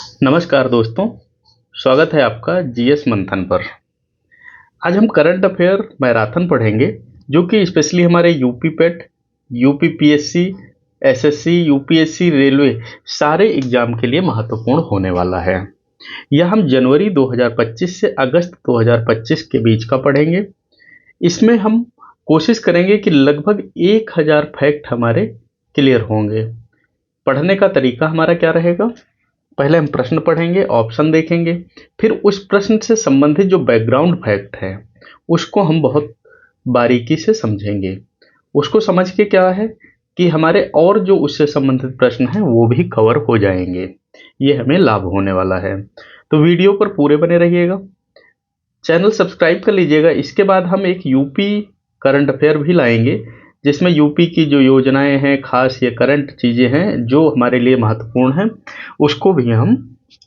नमस्कार दोस्तों, स्वागत है आपका जीएस मंथन पर। आज हम करंट अफेयर मैराथन पढ़ेंगे जो कि स्पेशली हमारे UP PET, UP PSC, SSC, UPSC, railway सारे एग्जाम के लिए महत्वपूर्ण होने वाला है। यह हम जनवरी 2025 से अगस्त 2025 के बीच का पढ़ेंगे। इसमें हम कोशिश करेंगे कि लगभग 1000 फैक्ट हमारे क्लियर होंगे। पढ़ने का तरीका हमारा क्या रहेगा? पहले हम प्रश्न पढ़ेंगे, ऑप्शन देखेंगे, फिर उस प्रश्न से संबंधित जो बैकग्राउंड फैक्ट है उसको हम बहुत बारीकी से समझेंगे। उसको समझ के क्या है कि हमारे और जो उससे संबंधित प्रश्न हैं वो भी कवर हो जाएंगे। ये हमें लाभ होने वाला है। तो वीडियो पर पूरे बने रहिएगा, चैनल सब्सक्राइब कर लीजिएगा। इसके बाद हम एक यूपी करंट अफेयर भी लाएंगे जिसमें यूपी की जो योजनाएं हैं, खास ये करंट चीज़ें हैं जो हमारे लिए महत्वपूर्ण हैं, उसको भी हम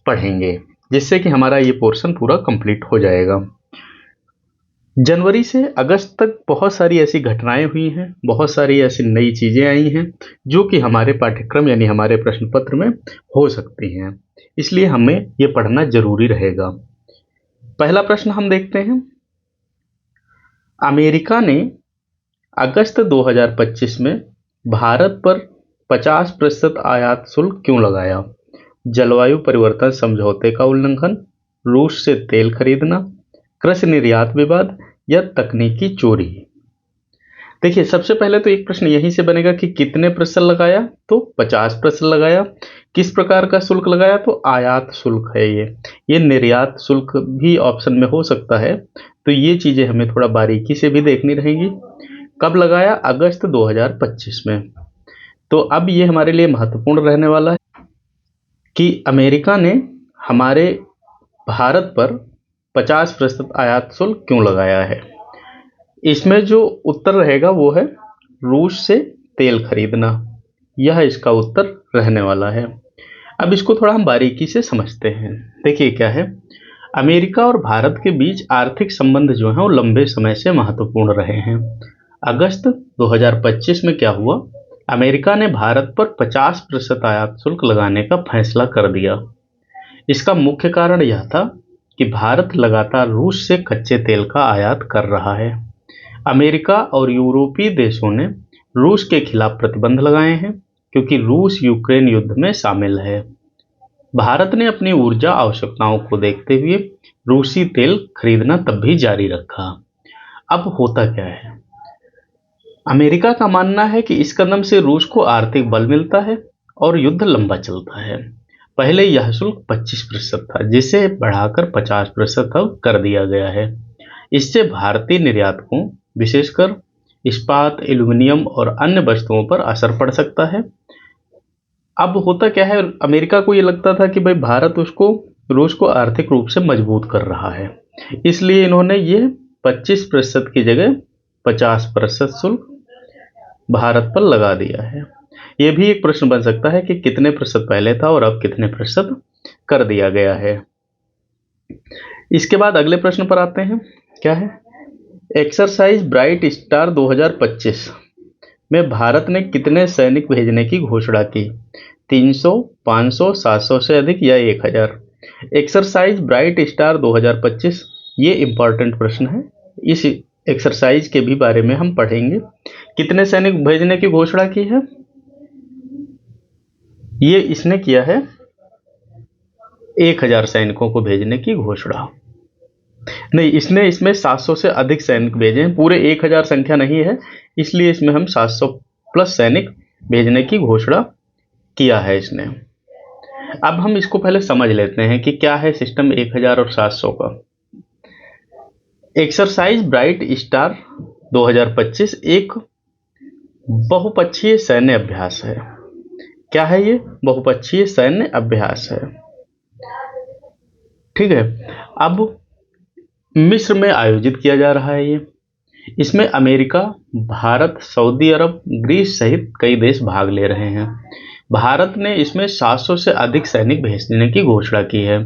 पढ़ेंगे, जिससे कि हमारा ये पोर्शन पूरा कंप्लीट हो जाएगा। जनवरी से अगस्त तक बहुत सारी ऐसी घटनाएं हुई हैं, बहुत सारी ऐसी नई चीज़ें आई हैं जो कि हमारे पाठ्यक्रम यानी हमारे प्रश्न पत्र में हो सकती हैं, इसलिए हमें ये पढ़ना जरूरी रहेगा। पहला प्रश्न हम देखते हैं। अमेरिका ने अगस्त 2025 में भारत पर 50% आयात शुल्क क्यों लगाया? जलवायु परिवर्तन समझौते का उल्लंघन, रूस से तेल खरीदना, कृषि निर्यात विवाद या तकनीकी चोरी? देखिए, सबसे पहले तो एक प्रश्न यहीं से बनेगा कि कितने प्रतिशत लगाया, तो 50% लगाया। किस प्रकार का शुल्क लगाया, तो आयात शुल्क है ये निर्यात शुल्क भी ऑप्शन में हो सकता है, तो ये चीजें हमें थोड़ा बारीकी से भी देखनी रहेंगी। कब लगाया? अगस्त 2025 में। तो अब ये हमारे लिए महत्वपूर्ण रहने वाला है कि अमेरिका ने हमारे भारत पर 50% आयात शुल्क क्यों लगाया है। इसमें जो उत्तर रहेगा वो है रूस से तेल खरीदना, यह इसका उत्तर रहने वाला है। अब इसको थोड़ा हम बारीकी से समझते हैं। देखिए क्या है, अमेरिका और भारत के बीच आर्थिक संबंध जो हैं वो लंबे समय से महत्वपूर्ण रहे हैं। अगस्त 2025 में क्या हुआ, अमेरिका ने भारत पर 50% आयात शुल्क लगाने का फैसला कर दिया। इसका मुख्य कारण यह था कि भारत लगातार रूस से कच्चे तेल का आयात कर रहा है। अमेरिका और यूरोपीय देशों ने रूस के खिलाफ प्रतिबंध लगाए हैं क्योंकि रूस यूक्रेन युद्ध में शामिल है। भारत ने अपनी ऊर्जा आवश्यकताओं को देखते हुए रूसी तेल खरीदना तब भी जारी रखा। अब होता क्या है, अमेरिका का मानना है कि इस कदम से रूस को आर्थिक बल मिलता है और युद्ध लंबा चलता है। पहले यह शुल्क 25% था, जिसे बढ़ाकर 50% अब कर दिया गया है। इससे भारतीय निर्यातकों, विशेषकर इस्पात, एल्यूमिनियम और अन्य वस्तुओं पर असर पड़ सकता है। अब होता क्या है, अमेरिका को ये लगता था कि भाई भारत रूस को आर्थिक रूप से मजबूत कर रहा है, इसलिए इन्होंने ये 25% की जगह 50% शुल्क भारत पर लगा दिया है। ये भी एक प्रश्न बन सकता है कि कितने प्रतिशत पहले था और अब कितने प्रतिशत कर दिया गया है। इसके बाद अगले प्रश्न पर आते हैं। क्या है, एक्सरसाइज ब्राइट स्टार 2025 में भारत ने कितने सैनिक भेजने की घोषणा की? 300, 500, 700 से अधिक या 1000? एक्सरसाइज ब्राइट स्टार 2025 ये इंपॉर्टेंट प्रश्न है। इस एक्सरसाइज के भी बारे में हम पढ़ेंगे। कितने सैनिक भेजने की घोषणा की है? ये इसने किया है 1000 सैनिकों को भेजने की घोषणा। नहीं, इसमें 700 से अधिक सैनिक भेजे हैं, पूरे 1000 संख्या नहीं है, इसलिए इसमें हम 700 प्लस सैनिक भेजने की घोषणा किया है इसने। अब हम इसको पहले समझ लेते हैं कि क्या है सिस्टम 1000 और 700 का। एक्सरसाइज ब्राइट स्टार 2025 एक बहुपक्षीय सैन्य अभ्यास है। क्या है ये? बहुपक्षीय सैन्य अभ्यास है। ठीक है, अब मिस्र में आयोजित किया जा रहा है ये। इसमें अमेरिका, भारत, सऊदी अरब, ग्रीस सहित कई देश भाग ले रहे हैं। भारत ने इसमें 700 से अधिक सैनिक भेजने की घोषणा की है।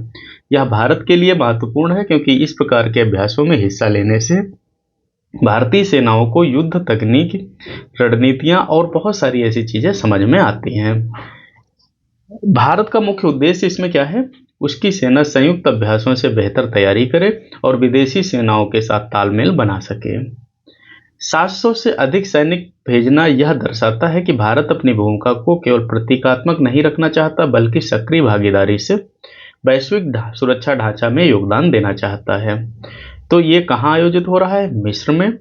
यह भारत के लिए महत्वपूर्ण है क्योंकि इस प्रकार के अभ्यासों में हिस्सा लेने से भारतीय सेनाओं को युद्ध तकनीक, रणनीतियां और बहुत सारी ऐसी चीजें समझ में आती हैं। भारत का मुख्य उद्देश्य इसमें क्या है? उसकी सेना संयुक्त अभ्यासों से बेहतर तैयारी करे और विदेशी सेनाओं के साथ तालमेल बना सके। 700 से अधिक सैनिक भेजना यह दर्शाता है कि भारत अपनी भूमिका को केवल प्रतीकात्मक नहीं रखना चाहता, बल्कि सक्रिय भागीदारी से वैश्विक सुरक्षा ढांचा में योगदान देना चाहता है। तो ये कहाँ आयोजित हो रहा है? मिस्र में।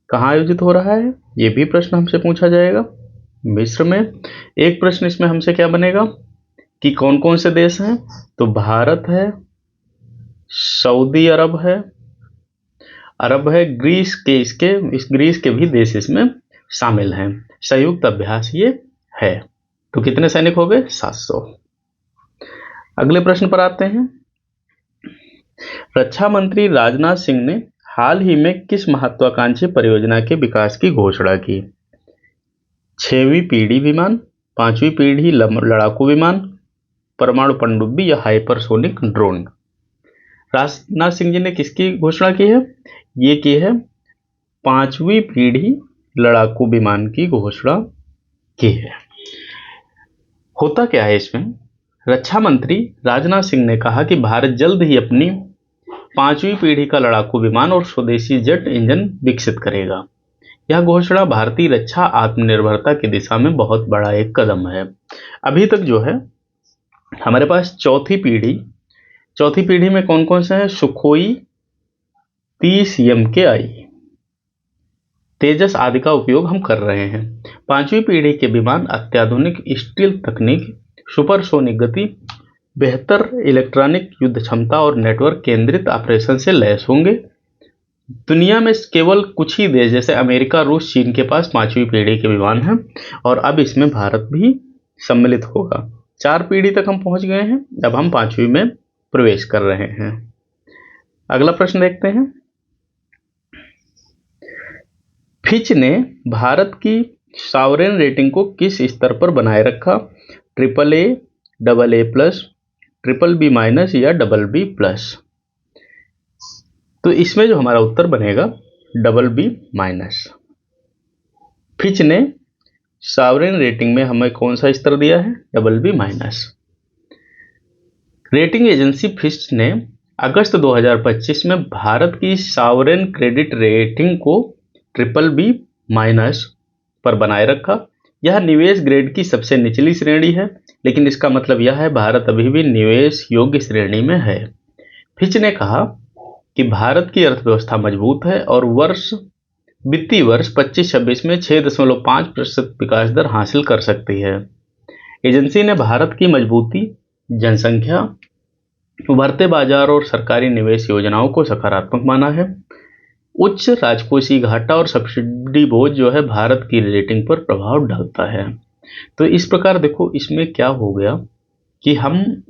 कहाँ आयोजित हो रहा है? ये भी प्रश्न हमसे पूछा जाएगा। मिस्र में। एक प्रश्न इसमें हमसे क्या बनेगा कि कौन कौन से देश हैं? तो भारत है, सऊदी अरब है, ग्रीस के इस ग्रीस के भी देश इसमें शामिल हैं। संयुक्त अभ्यास ये है। तो कितने सैनिक हो गए? 700। अगले प्रश्न पर आते हैं। रक्षा मंत्री राजनाथ सिंह ने हाल ही में किस महत्वाकांक्षी परियोजना के विकास की घोषणा की? 6वीं पीढ़ी विमान, 5वीं पीढ़ी लड़ाकू विमान, परमाणु पनडुब्बी या हाइपरसोनिक ड्रोन। राजनाथ सिंह जी ने किसकी घोषणा की है? ये की है 5वीं पीढ़ी लड़ाकू विमान की घोषणा की है। होता क्या है इसमें? रक्षा मंत्री राजनाथ सिंह ने कहा कि भारत जल्द ही अपनी 5वीं पीढ़ी का लड़ाकू विमान और स्वदेशी जेट इंजन विकसित करेगा। यह घोषणा भारतीय रक्षा आत्मनिर्भरता की दिशा में बहुत बड़ा एक कदम है। अभी तक जो है हमारे पास चौथी पीढ़ी में कौन कौन से हैं? सुखोई 30 MKI, तेजस आदि का उपयोग हम कर रहे हैं। 5वीं पीढ़ी के विमान अत्याधुनिक स्टील तकनीक, सुपरसोनिक गति, बेहतर इलेक्ट्रॉनिक युद्ध क्षमता और नेटवर्क केंद्रित ऑपरेशन से लैस होंगे। दुनिया में केवल कुछ ही देश जैसे अमेरिका, रूस, चीन के पास 5वीं पीढ़ी के विमान हैं और अब इसमें भारत भी सम्मिलित होगा। 4 पीढ़ी तक हम पहुंच गए हैं, अब हम 5वीं में प्रवेश कर रहे हैं। अगला प्रश्न देखते हैं। फिच ने भारत की सॉवरेन रेटिंग को किस स्तर पर बनाए रखा? AAA, AA+, BBB- या BB+? तो इसमें जो हमारा उत्तर बनेगा BB-। फिच ने सॉवरेन रेटिंग में हमें कौन सा स्तर दिया है? BB-। रेटिंग एजेंसी फिच ने अगस्त 2025 में भारत की सॉवरेन क्रेडिट रेटिंग को BBB- पर बनाए रखा। यह निवेश ग्रेड की सबसे निचली श्रेणी है, लेकिन इसका मतलब यह है भारत अभी भी निवेश योग्य श्रेणी में है। फिच ने कहा कि भारत की अर्थव्यवस्था मजबूत है और वित्तीय वर्ष 25-26 में 6.5% विकास दर हासिल कर सकती है। एजेंसी ने भारत की मजबूती, जनसंख्या, उभरते बाजार और सरकारी निवेश योजनाओं को सकारात्मक माना है। उच्च राजकोषीय घाटा और सब्सिडी बोझ जो है भारत की रेटिंग पर प्रभाव डालता है। तो इस प्रकार देखो इसमें क्या हो गया कि हम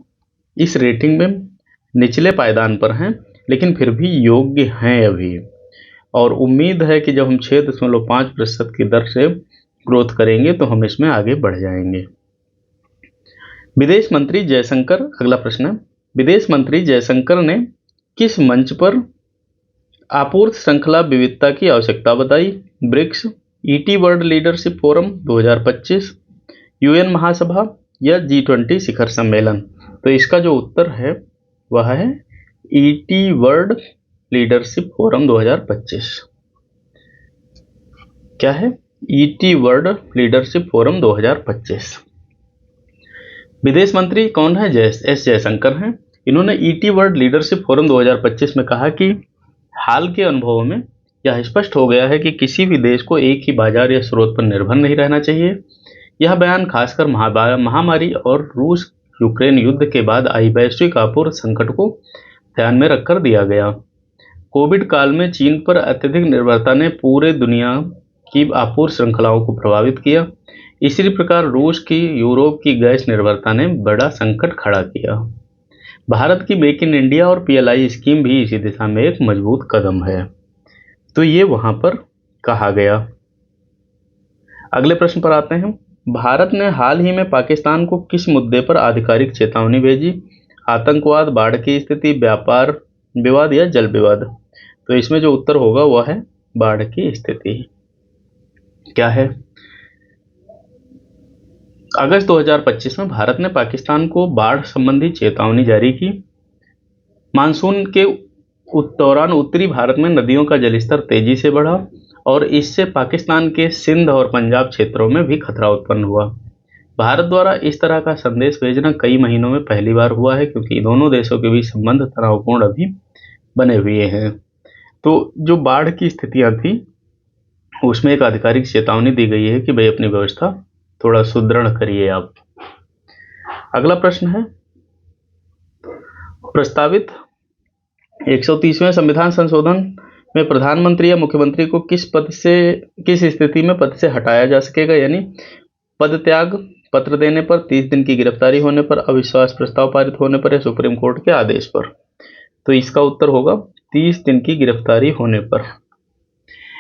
इस रेटिंग में निचले पायदान पर हैं, लेकिन फिर भी योग्य हैं अभी, और उम्मीद है कि जब हम 6.5% की दर से ग्रोथ करेंगे तो हम इसमें आगे बढ़ जाएंगे। विदेश मंत्री जयशंकर, अगला प्रश्न है, विदेश मंत्री जयशंकर ने किस मंच पर आपूर्ति श्रृंखला विविधता की आवश्यकता बताई? BRICS, ET world leadership forum 2025, UN महासभा या G20 शिखर सम्मेलन? तो इसका जो उत्तर है वह है ET वर्ल्ड लीडरशिप फोरम 2025। क्या है? ET world leadership forum 2025। विदेश मंत्री कौन है? एस जयशंकर हैं। इन्होंने ET वर्ल्ड लीडरशिप फोरम 2025 में कहा कि हाल के अनुभवों में यह स्पष्ट हो गया है कि किसी भी देश को एक ही बाजार या स्रोत पर निर्भर नहीं रहना चाहिए। यह बयान खासकर महामारी और रूस यूक्रेन युद्ध के बाद आई वैश्विक आपूर्ति संकट को ध्यान में रखकर दिया गया। कोविड काल में चीन पर अत्यधिक निर्भरता ने पूरे दुनिया की आपूर्ति श्रृंखलाओं को प्रभावित किया। इसी प्रकार रूस की यूरोप की गैस निर्भरता ने बड़ा संकट खड़ा किया। भारत की मेक इन इंडिया और PLI स्कीम भी इसी दिशा में एक मजबूत कदम है। तो ये वहां पर कहा गया। अगले प्रश्न पर आते हैं। भारत ने हाल ही में पाकिस्तान को किस मुद्दे पर आधिकारिक चेतावनी भेजी? आतंकवाद, बाढ़ की स्थिति, व्यापार विवाद या जल विवाद? तो इसमें जो उत्तर होगा वह है बाढ़ की स्थिति। क्या है? अगस्त 2025 में भारत ने पाकिस्तान को बाढ़ संबंधी चेतावनी जारी की। मानसून के दौरान उत्तरी भारत में नदियों का जलस्तर तेजी से बढ़ा और इससे पाकिस्तान के सिंध और पंजाब क्षेत्रों में भी खतरा उत्पन्न हुआ। भारत द्वारा इस तरह का संदेश भेजना कई महीनों में पहली बार हुआ है, क्योंकि दोनों देशों के बीच संबंध तनावपूर्ण अभी बने हुए हैं। तो जो बाढ़ की स्थितियां थी उसमें एक आधिकारिक चेतावनी दी गई है कि भाई अपनी व्यवस्था थोड़ा सुदृढ़ करिए आप। अगला प्रश्न है, प्रस्तावित 130वें संविधान संशोधन में प्रधानमंत्री या मुख्यमंत्री को किस स्थिति में पद से हटाया जा सकेगा, यानी पद त्याग पत्र देने पर, 30 दिन की गिरफ्तारी होने पर, अविश्वास प्रस्ताव पारित होने पर या सुप्रीम कोर्ट के आदेश पर। तो इसका उत्तर होगा 30 दिन की गिरफ्तारी होने पर।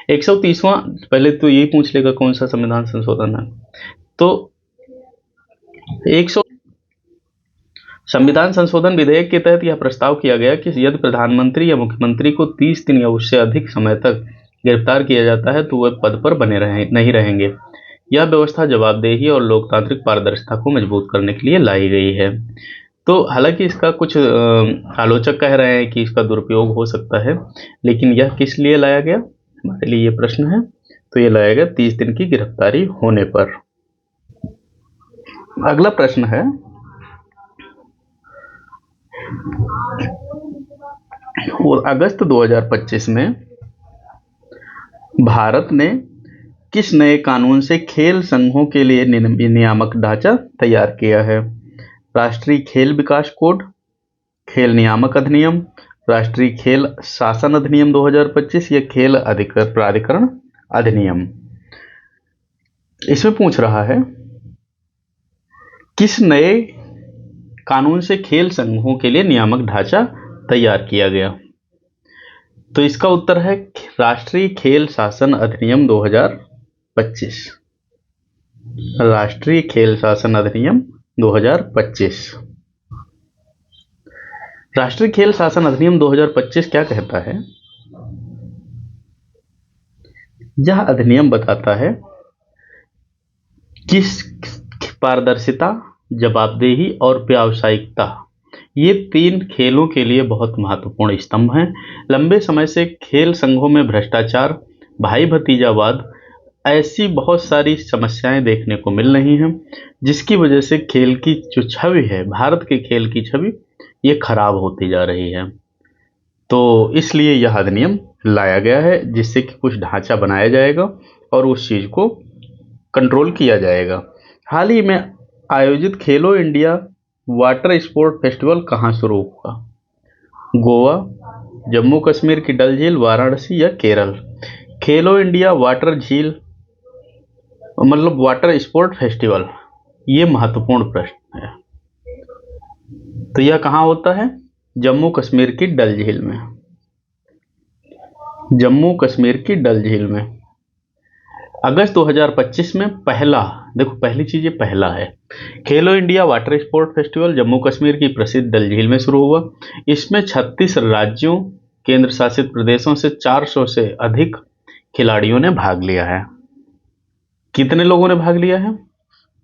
130वां, पहले तो यही पूछ लेगा कौन सा संविधान संशोधन है। तो 100 संविधान संशोधन विधेयक के तहत यह प्रस्ताव किया गया कि यदि प्रधानमंत्री या मुख्यमंत्री को 30 दिन या उससे अधिक समय तक गिरफ्तार किया जाता है तो वह पद पर नहीं रहेंगे। यह व्यवस्था जवाबदेही और लोकतांत्रिक पारदर्शिता को मजबूत करने के लिए लाई गई है। तो हालांकि इसका कुछ आलोचक कह रहे हैं कि इसका दुरुपयोग हो सकता है, लेकिन यह किस लिए लाया गया, हमारे लिए ये प्रश्न है। तो ये लाया गया 30 दिन की गिरफ्तारी होने पर। अगला प्रश्न है, अगस्त 2025 में भारत ने किस नए कानून से खेल संघों के लिए नियामक ढांचा तैयार किया है? राष्ट्रीय खेल विकास कोड, खेल नियामक अधिनियम, राष्ट्रीय खेल शासन अधिनियम 2025 या खेल प्राधिकरण अधिनियम। इसमें पूछ रहा है किस नए कानून से खेल संघों के लिए नियामक ढांचा तैयार किया गया। तो इसका उत्तर है राष्ट्रीय खेल शासन अधिनियम 2025। राष्ट्रीय खेल शासन अधिनियम 2025। राष्ट्रीय खेल शासन अधिनियम 2025 क्या कहता है? यह अधिनियम बताता है कि पारदर्शिता, जवाबदेही और व्यावसायिकता, ये 3 खेलों के लिए बहुत महत्वपूर्ण स्तंभ हैं। लंबे समय से खेल संघों में भ्रष्टाचार, भाई भतीजावाद, ऐसी बहुत सारी समस्याएं देखने को मिल रही हैं, जिसकी वजह से खेल की जो छवि है, भारत के खेल की छवि, ये खराब होती जा रही है। तो इसलिए यह अधिनियम लाया गया है, जिससे कि कुछ ढांचा बनाया जाएगा और उस चीज को कंट्रोल किया जाएगा। हाल ही में आयोजित खेलो इंडिया वाटर स्पोर्ट फेस्टिवल कहाँ शुरू हुआ? गोवा, जम्मू कश्मीर की डल झील, वाराणसी या केरल? खेलो इंडिया वाटर झील मतलब वाटर स्पोर्ट फेस्टिवल, ये महत्वपूर्ण प्रश्न है। तो यह कहाँ होता है? जम्मू कश्मीर की डल झील में। जम्मू कश्मीर की डल झील में। अगस्त 2025 में पहला, देखो पहली चीज ये पहला है, खेलो India water sport festival Jammu Kashmir की प्रसिद्ध डल झील में शुरू हुआ। इसमें 36 राज्यों, केंद्र शासित प्रदेशों से 400 से अधिक खिलाड़ियों ने भाग लिया है। कितने लोगों ने भाग लिया है?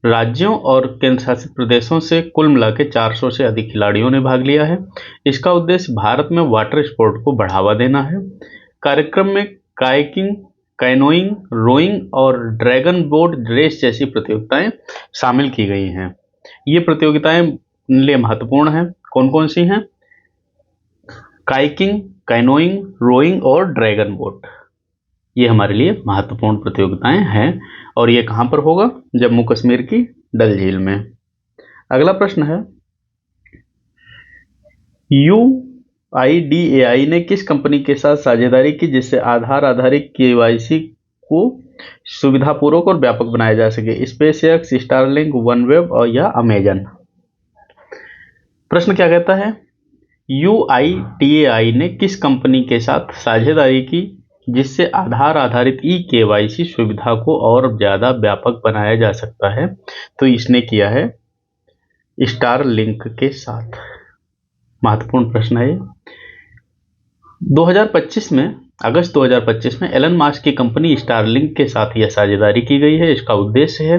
राज्यों और केंद्र शासित प्रदेशों से कुल मिला के 400 से अधिक खिलाड़ियों ने भाग लिया है। इसका उद्देश्य भारत में वाटर स्पोर्ट को बढ़ावा देना है। कार्यक्रम में कायाकिंग, कैनोइंग, रोइंग और ड्रैगन बोट रेस जैसी प्रतियोगिताएं शामिल की गई हैं। ये प्रतियोगिताएं लिए महत्वपूर्ण हैं। कौन कौन सी हैं? कायाकिंग, कैनोइंग, रोइंग और ड्रैगन बोट, ये हमारे लिए महत्वपूर्ण प्रतियोगिताएं हैं। और ये कहां पर होगा? जम्मू कश्मीर की डल झील में। अगला प्रश्न है, UIDAI ने किस कंपनी के साथ साझेदारी की जिससे आधार आधारित KYC को सुविधापूर्वक और व्यापक बनाया जा सके? स्पेसएक्स, स्टारलिंक, वनवेब और या अमेजन? प्रश्न क्या कहता है? UIDAI ने किस कंपनी के साथ साझेदारी की जिससे आधार आधारित KYC सुविधा को और ज्यादा व्यापक बनाया जा सकता है? तो इसने किया है स्टारलिंक के साथ। महत्वपूर्ण प्रश्न है। 2025 में अगस्त 2025 में एलन मास्क की कंपनी स्टारलिंक के साथ यह साझेदारी की गई है। इसका उद्देश्य है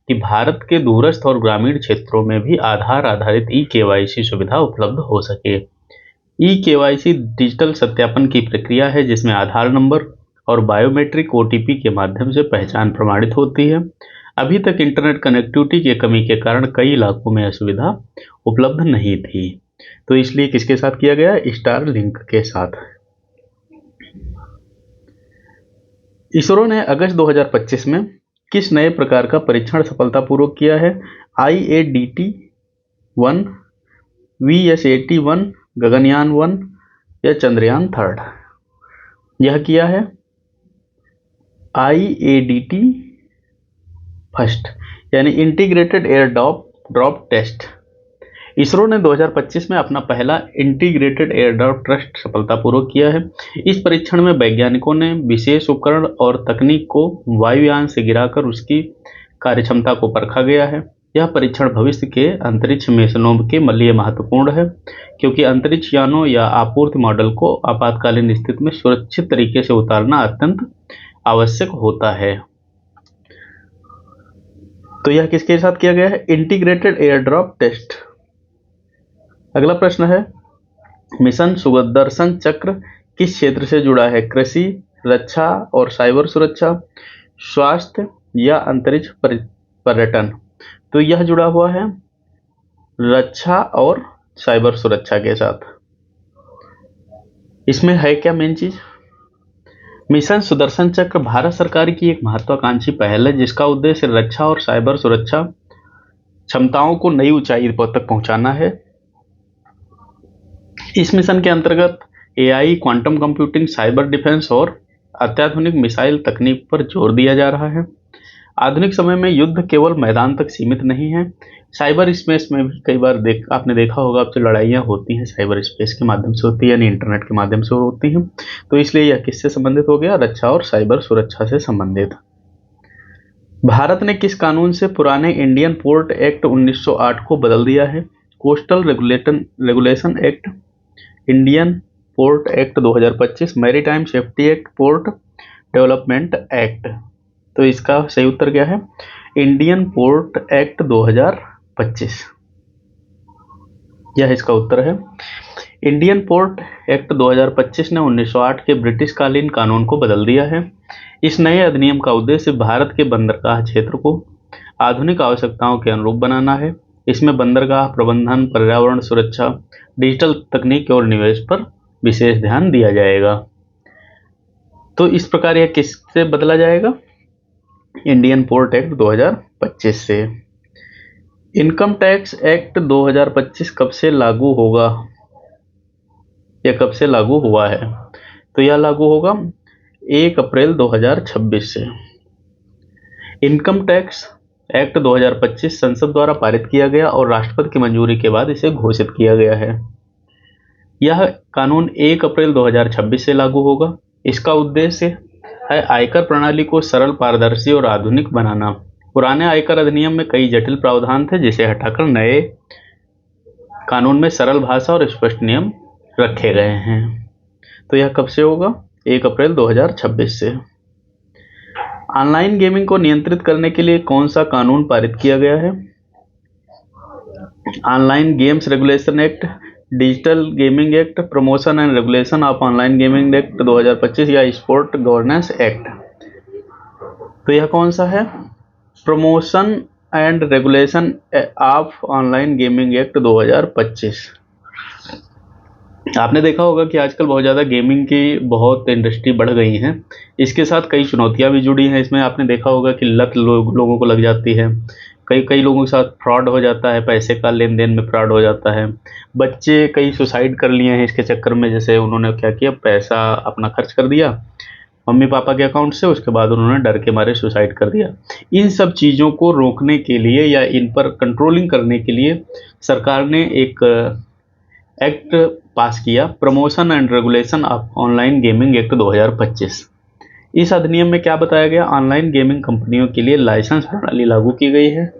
कि भारत के दूरस्थ और ग्रामीण क्षेत्रों में भी आधार आधारित ई-केवाईसी सुविधा उपलब्ध हो सके। ई-केवाईसी डिजिटल सत्यापन की प्रक्रिया है जिसमें आधार नंबर और बायोमेट्रिक ओटीपी के माध्यम से पहचान प्रमाणित होती है। अभी तक इंटरनेट कनेक्टिविटी की कमी के कारण कई इलाकों में यह सुविधा उपलब्ध नहीं थी, तो इसलिए किसके साथ किया गया? स्टारलिंक के साथ। इसरो ने अगस्त 2025 में किस नए प्रकार का परीक्षण सफलतापूर्वक किया है? IADT-1, VSAT-1, गगनयान-1 या चंद्रयान-3? यह किया है IADT फर्स्ट, यानी integrated air drop test. ISRO ने 2025 में अपना पहला इंटीग्रेटेड एयर ड्रॉप टेस्ट सफलतापूर्वक किया है। इस परीक्षण में वैज्ञानिकों ने विशेष उपकरण और तकनीक को वायुयान से गिराकर उसकी कार्यक्षमता को परखा गया है। यह परीक्षण भविष्य के अंतरिक्ष मिशनों के लिए महत्वपूर्ण है, क्योंकि अंतरिक्ष यानों या आपूर्ति मॉडल को आपातकालीन स्थिति में सुरक्षित तरीके से उतारना अत्यंत आवश्यक होता है। तो यह किसके साथ किया गया है? Integrated air drop test. अगला प्रश्न है, मिशन सुदर्शन चक्र किस क्षेत्र से जुड़ा है? कृषि, रक्षा और साइबर सुरक्षा, स्वास्थ्य या अंतरिक्ष पर्यटन? तो यह जुड़ा हुआ है रक्षा और साइबर सुरक्षा के साथ। इसमें है क्या मेन चीज? मिशन सुदर्शन चक्र भारत सरकार की एक महत्वाकांक्षी पहल है जिसका उद्देश्य रक्षा और साइबर सुरक्षा क्षमताओं को नई ऊंचाई तक पहुंचाना है। इस मिशन के अंतर्गत AI, quantum computing, cyber defence और अत्याधुनिक मिसाइल तकनीक पर जोर दिया जा रहा है। आधुनिक समय में युद्ध केवल मैदान तक सीमित नहीं है, साइबर स्पेस में भी कई बार आपने देखा होगा, अब जो लड़ाइयाँ होती हैं साइबर स्पेस के माध्यम से होती है, यानी इंटरनेट के माध्यम से होती हैं। तो इसलिए यह किससे संबंधित हो गया? रक्षा और साइबर सुरक्षा से संबंधित। भारत ने किस कानून से पुराने इंडियन पोर्ट एक्ट 1908 को बदल दिया है? Coastal regulation act, Indian port act 2025, maritime safety act, port development act? तो इसका सही उत्तर क्या है? इंडियन पोर्ट एक्ट 2025, यह इसका उत्तर है। इंडियन पोर्ट एक्ट 2025 ने 1908 के ब्रिटिश कालीन कानून को बदल दिया है। इस नए अधिनियम का उद्देश्य भारत के बंदरगाह क्षेत्र को आधुनिक आवश्यकताओं के अनुरूप बनाना है। इसमें बंदरगाह प्रबंधन, पर्यावरण सुरक्षा, डिजिटल तकनीक और निवेश पर विशेष ध्यान दिया जाएगा। तो इस प्रकार यह किससे बदला जाएगा? इंडियन पोर्ट एक्ट 2025 से। इनकम टैक्स एक्ट 2025 कब से लागू होगा? यह कब से लागू हुआ है? तो यह लागू होगा 1 अप्रैल 2026 से। इनकम टैक्स एक्ट 2025 संसद द्वारा पारित किया गया और राष्ट्रपति की मंजूरी के बाद इसे घोषित किया गया है। यह कानून 1 अप्रैल 2026 से लागू होगा। इसका उद्देश्य है आयकर प्रणाली को सरल, पारदर्शी और आधुनिक बनाना। पुराने आयकर अधिनियम में कई जटिल प्रावधान थे जिसे हटाकर नए कानून में सरल भाषा और स्पष्ट नियम रखे गए हैं। तो यह कब से होगा? 1 अप्रैल 2026 से। ऑनलाइन गेमिंग को नियंत्रित करने के लिए कौन सा कानून पारित किया गया है? Online games regulation act, digital gaming act, promotion and regulation of online gaming act 2025 या स्पोर्ट गवर्नेंस एक्ट? तो यह कौन सा है? Promotion and regulation of online gaming act 2025। आपने देखा होगा कि आजकल बहुत ज़्यादा गेमिंग की बहुत इंडस्ट्री बढ़ गई है। इसके साथ कई चुनौतियां भी जुड़ी हैं। इसमें आपने देखा होगा कि लत लोगों को लग जाती है, कई लोगों के साथ फ्रॉड हो जाता है, पैसे का लेन देन में फ्रॉड हो जाता है। बच्चे कई सुसाइड कर लिए हैं इसके चक्कर में। जैसे उन्होंने क्या किया, पैसा अपना खर्च कर दिया मम्मी पापा के अकाउंट से, उसके बाद उन्होंने डर के मारे सुसाइड कर दिया। इन सब चीज़ों को रोकने के लिए या इन पर कंट्रोलिंग करने के लिए सरकार ने एक एक्ट पास किया, promotion and regulation of online gaming act 2025। इस अधिनियम में क्या बताया गया? ऑनलाइन गेमिंग कंपनियों के लिए लाइसेंस प्रणाली लागू की गई है।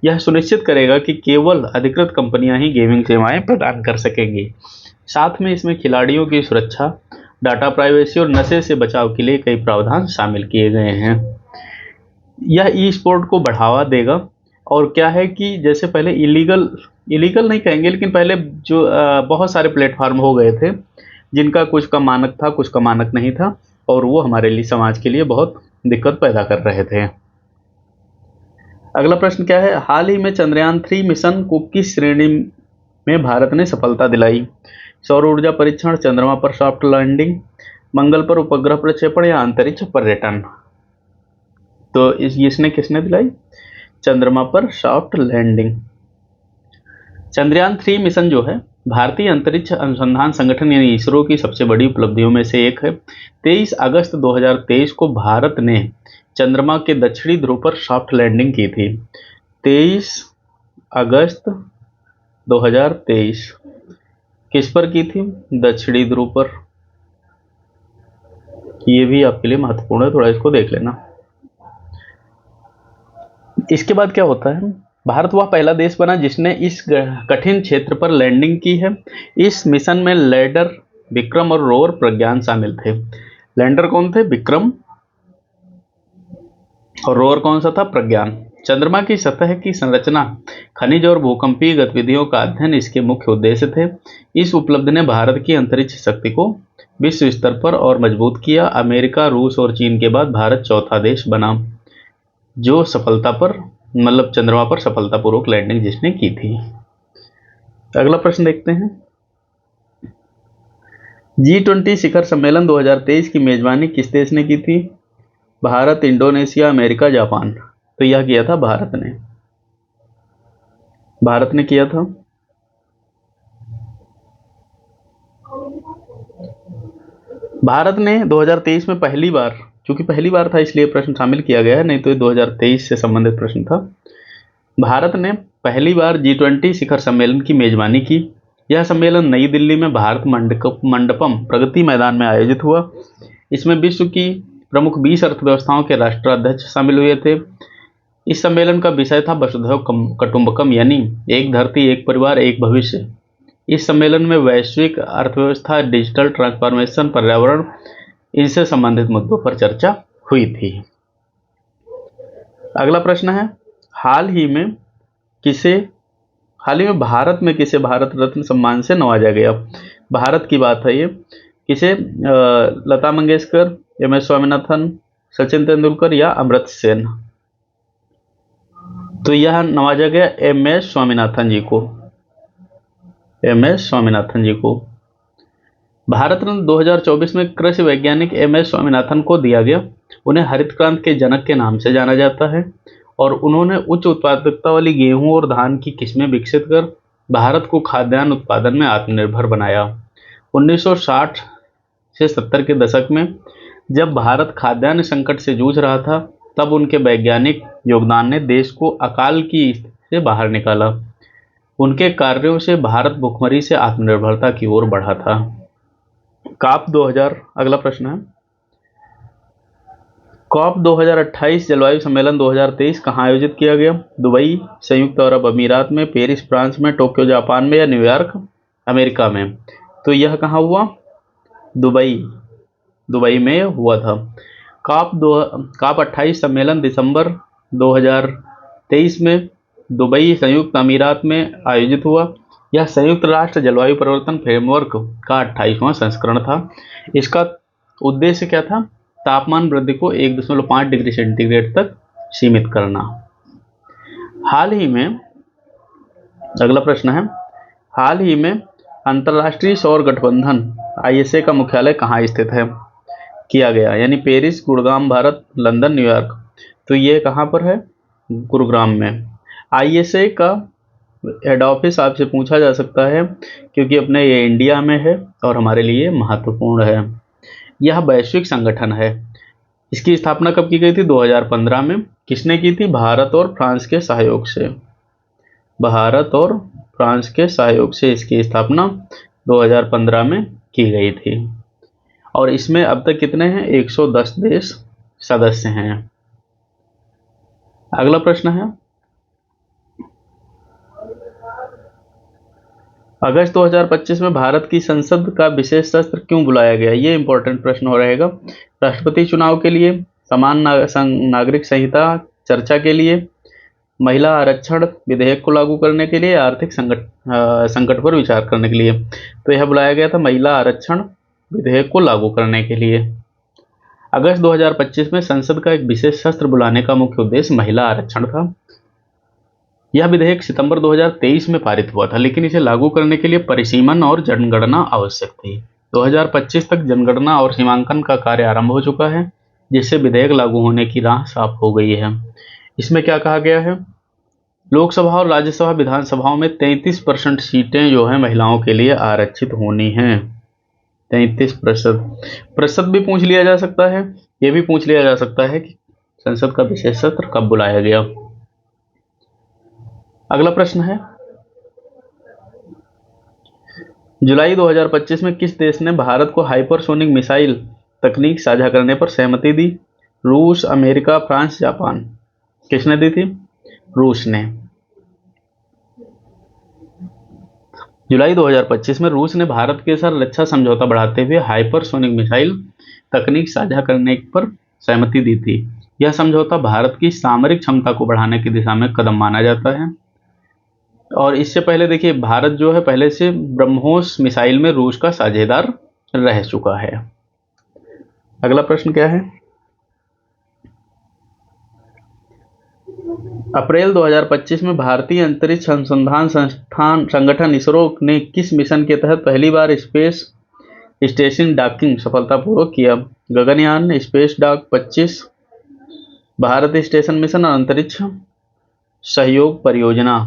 यह सुनिश्चित करेगा कि केवल अधिकृत कंपनियां ही गेमिंग सेवाएं प्रदान कर सकेंगी। साथ में इसमें खिलाड़ियों की सुरक्षा डाटा प्राइवेसी और नशे से बचाव के लिए कई प्रावधान शामिल किए गए हैं। यह ई स्पोर्ट को बढ़ावा देगा। और क्या है कि जैसे पहले इलीगल इलीगल नहीं कहेंगे, लेकिन पहले जो बहुत सारे प्लेटफॉर्म हो गए थे जिनका कुछ का मानक था, कुछ का मानक नहीं था, और वो हमारे लिए, समाज के लिए बहुत दिक्कत पैदा कर रहे थे। अगला प्रश्न क्या है, हाल ही में चंद्रयान 3 मिशन को किस श्रेणी में भारत ने सफलता दिलाई? सौर ऊर्जा परीक्षण, चंद्रमा पर सॉफ्ट लैंडिंग, मंगल पर उपग्रह प्रक्षेपण या अंतरिक्ष पर्यटन? तो इसने किसने दिलाई? चंद्रमा पर सॉफ्ट लैंडिंग। चंद्रयान 3 मिशन जो है भारतीय अंतरिक्ष अनुसंधान संगठन यानी इसरो की सबसे बड़ी उपलब्धियों में से एक है। 23 अगस्त 2023 को भारत ने चंद्रमा के दक्षिणी ध्रुव पर सॉफ्ट लैंडिंग की थी। 23 अगस्त 2023 किस पर की थी? दक्षिणी ध्रुव पर। ये भी आपके लिए महत्वपूर्ण है, थोड़ा इसको देख लेना। इसके बाद क्या होता है, भारत वह पहला देश बना जिसने इस कठिन क्षेत्र पर लैंडिंग की है। इस मिशन में लैंडर विक्रम और रोवर प्रज्ञान शामिल थे। लैंडर कौन थे? विक्रम। और रोवर कौन सा था? प्रज्ञान। चंद्रमा की सतह की संरचना, खनिज और भूकंपीय गतिविधियों का अध्ययन इसके मुख्य उद्देश्य थे। इस उपलब्धि ने भारत की अंतरिक्ष शक्ति को विश्व स्तर पर और मजबूत किया। अमेरिका, रूस और चीन के बाद भारत चौथा देश बना जो सफलता पर, मतलब चंद्रमा पर सफलतापूर्वक लैंडिंग जिसने की थी। अगला प्रश्न देखते हैं, G20 शिखर सम्मेलन 2023 की मेजबानी किस देश ने की थी? Bharat, Indonesia, America, Japan? तो यह किया था भारत ने। भारत ने किया था। भारत ने 2023 में पहली बार, क्योंकि पहली बार था इसलिए प्रश्न शामिल किया गया है, नहीं तो ये 2023 से संबंधित प्रश्न था। भारत ने पहली बार G20 शिखर सम्मेलन की मेजबानी की। यह सम्मेलन नई दिल्ली में भारत मंडपम प्रगति मैदान में आयोजित हुआ। इसमें विश्व की प्रमुख 20 अर्थव्यवस्थाओं के राष्ट्राध्यक्ष शामिल हुए थे। इस सम्मेलन का विषय था वसुधैव कुटुंबकम, यानी एक धरती, एक परिवार, एक भविष्य। इस सम्मेलन में वैश्विक अर्थव्यवस्था, डिजिटल ट्रांसफॉर्मेशन, पर्यावरण, इनसे संबंधित मुद्दों पर चर्चा हुई थी। अगला प्रश्न है, हाल ही में भारत में किसे भारत रत्न सम्मान से नवाजा गया? भारत की बात है ये। किसे? लता मंगेशकर, MS स्वामीनाथन, सचिन तेंदुलकर या अमर्त्य सेन? तो यह नवाजा गया MS स्वामीनाथन जी को। MS स्वामीनाथन जी को भारत रत्न 2024 में कृषि वैज्ञानिक MS स्वामीनाथन को दिया गया। उन्हें हरित क्रांति के जनक के नाम से जाना जाता है और उन्होंने उच्च उत्पादकता वाली गेहूं और धान की किस्में विकसित कर भारत को खाद्यान्न उत्पादन में आत्मनिर्भर बनाया। 1960 से 70 के दशक में जब भारत खाद्यान्न संकट से जूझ रहा था, तब उनके वैज्ञानिक योगदान ने देश को अकाल की स्थिति से बाहर निकाला। उनके कार्यों से भारत भुखमरी से आत्मनिर्भरता की ओर बढ़ा था। कॉप 2000, अगला प्रश्न है, कॉप 2028 जलवायु सम्मेलन 2023 कहाँ आयोजित किया गया? दुबई, संयुक्त अरब अमीरात में, पेरिस फ्रांस में, टोक्यो जापान में या न्यूयॉर्क अमेरिका में? तो यह कहाँ हुआ? दुबई में हुआ था। कॉप 28 सम्मेलन दिसंबर 2023 में दुबई, संयुक्त अमीरात में आयोजित हुआ। यह संयुक्त राष्ट्र जलवायु परिवर्तन फ्रेमवर्क का 28वां संस्करण था। इसका उद्देश्य क्या था? तापमान वृद्धि को 1.5 डिग्री सेंटीग्रेड तक सीमित करना। हाल ही में, अगला प्रश्न है, हाल ही में अंतर्राष्ट्रीय सौर गठबंधन ISA का मुख्यालय कहाँ स्थित है? किया गया, यानी Paris, Gurgaon Bharat, London, New York? तो ये कहाँ पर है? गुरुग्राम में। ISA का हेड ऑफिस आपसे पूछा जा सकता है क्योंकि अपने ये इंडिया में है और हमारे लिए महत्वपूर्ण है। यह वैश्विक संगठन है। इसकी स्थापना कब की गई थी? 2015 में। किसने की थी? भारत और फ्रांस के सहयोग से। भारत और फ्रांस के सहयोग से इसकी स्थापना 2015 में की गई थी और इसमें अब तक कितने हैं? 110 देश सदस्य हैं। अगला प्रश्न है, अगस्त 2025 में भारत की संसद का विशेष सत्र क्यों बुलाया गया, ये इंपॉर्टेंट प्रश्न हो रहेगा। राष्ट्रपति चुनाव के लिए, समान नागरिक संहिता चर्चा के लिए, महिला आरक्षण विधेयक को लागू करने के लिए, आर्थिक संकट पर विचार करने के लिए। तो यह बुलाया गया था महिला आरक्षण विधेयक को लागू करने के लिए। अगस्त 2025 में संसद का एक विशेष सत्र बुलाने का मुख्य उद्देश्य महिला आरक्षण था। यह विधेयक सितंबर 2023 में पारित हुआ था, लेकिन इसे लागू करने के लिए परिसीमन और जनगणना आवश्यक थी। 2025 तक जनगणना और सीमांकन का कार्य आरंभ हो चुका है, जिससे विधेयक लागू होने की राह साफ हो गई है। इसमें क्या कहा गया है, लोकसभा और राज्यसभा विधानसभाओं में 33% सीटें जो है महिलाओं के लिए आरक्षित होनी हैं। 33% भी पूछ लिया जा सकता है। यह भी पूछ लिया जा सकता है कि संसद का विशेष सत्र कब बुलाया गया। अगला प्रश्न है, जुलाई 2025 में किस देश ने भारत को हाइपरसोनिक मिसाइल तकनीक साझा करने पर सहमति दी? रूस, अमेरिका, फ्रांस, जापान। किसने दी थी? रूस ने। जुलाई 2025 में रूस ने भारत के साथ रक्षा समझौता बढ़ाते हुए हाइपरसोनिक मिसाइल तकनीक साझा करने पर सहमति दी थी। यह समझौता भारत की सामरिक क्षमता को बढ़ाने की दिशा में कदम माना जाता है। और इससे पहले देखिए, भारत जो है पहले से ब्रह्मोस मिसाइल में रूस का साझेदार रह चुका है। अगला प्रश्न क्या है, अप्रैल 2025 में भारतीय अंतरिक्ष अनुसंधान संगठन इसरो ने किस मिशन के तहत पहली बार स्पेस स्टेशन डॉकिंग सफलतापूर्वक किया? Gaganyaan, space dock 25, Bharat station mission और अंतरिक्ष सहयोग परियोजना।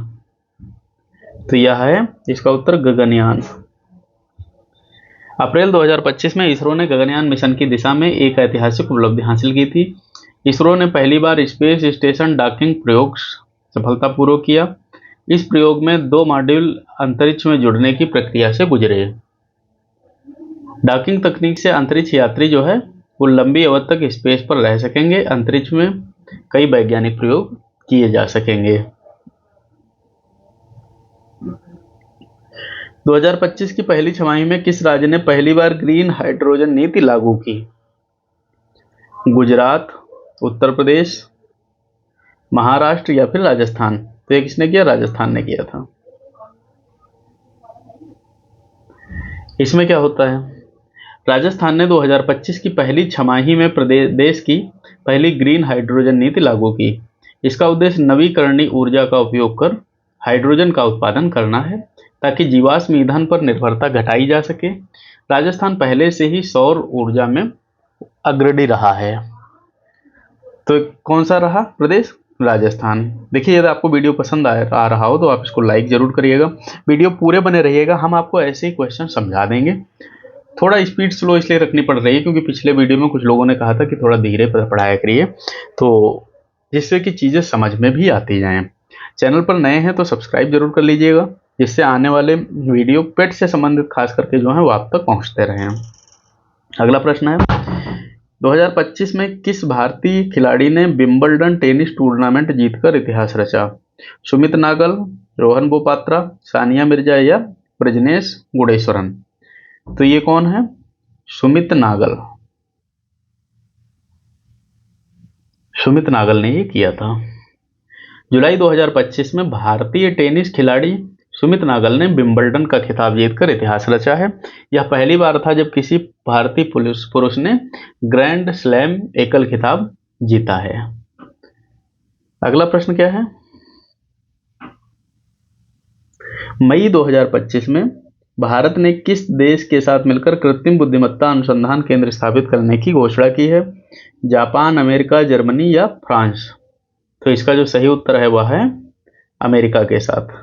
तो यह है इसका उत्तर गगनयान। अप्रैल 2025 में इसरो ने गगनयान मिशन की दिशा में एक ऐतिहासिक उपलब्धि हासिल की थी। इसरो ने पहली बार स्पेस स्टेशन डॉकिंग प्रयोग सफलतापूर्वक किया। इस प्रयोग में 2 मॉड्यूल अंतरिक्ष में जुड़ने की प्रक्रिया से गुजरे। डॉकिंग तकनीक से अंतरिक्ष यात्री जो है वो लंबी अवधि तक स्पेस पर रह सकेंगे। अंतरिक्ष में कई वैज्ञानिक प्रयोग किए जा सकेंगे। 2025 की पहली छमाही में किस राज्य ने पहली बार ग्रीन हाइड्रोजन नीति लागू की? गुजरात, उत्तर प्रदेश, महाराष्ट्र या फिर राजस्थान। तो ये किसने किया? राजस्थान ने किया था। इसमें क्या होता है, राजस्थान ने 2025 की पहली छमाही में देश की पहली ग्रीन हाइड्रोजन नीति लागू की। इसका उद्देश्य नवीकरणीय ऊर्जा का उपयोग कर हाइड्रोजन का उत्पादन करना है, ताकि जीवाश्म ईंधन पर निर्भरता घटाई जा सके। राजस्थान पहले से ही सौर ऊर्जा में अग्रणी रहा है। तो कौन सा रहा प्रदेश? राजस्थान। देखिए, यदि आपको वीडियो पसंद आ रहा हो तो आप इसको लाइक जरूर करिएगा। वीडियो पूरे बने रहिएगा, हम आपको ऐसे ही क्वेश्चन समझा देंगे। थोड़ा स्पीड स्लो इसलिए रखनी पड़ रही है क्योंकि पिछले वीडियो में कुछ लोगों ने कहा था कि थोड़ा धीरे पढ़ाया करिए, तो जिससे कि चीज़ें समझ में भी आती जाएं। चैनल पर नए हैं तो सब्सक्राइब जरूर कर लीजिएगा, जिससे आने वाले वीडियो पेट से संबंधित खास करके जो है वो आप तक पहुंचते रहें। अगला प्रश्न है, 2025 में किस भारतीय खिलाड़ी ने विंबलडन टेनिस टूर्नामेंट जीतकर इतिहास रचा? सुमित नागल, रोहन बोपात्रा, सानिया मिर्जा या प्रजनेश गुणेश्वरन। तो ये कौन है? सुमित नागल। सुमित नागल ने ये किया था। जुलाई 2025 में भारतीय टेनिस खिलाड़ी सुमित नागल ने विंबलडन का खिताब जीतकर इतिहास रचा है। यह पहली बार था जब किसी भारतीय पुरुष ने ग्रैंड स्लैम एकल खिताब जीता है। अगला प्रश्न क्या है, मई 2025 में भारत ने किस देश के साथ मिलकर कृत्रिम बुद्धिमत्ता अनुसंधान केंद्र स्थापित करने की घोषणा की है? जापान, अमेरिका, जर्मनी या फ्रांस। तो इसका जो सही उत्तर है वह है अमेरिका के साथ।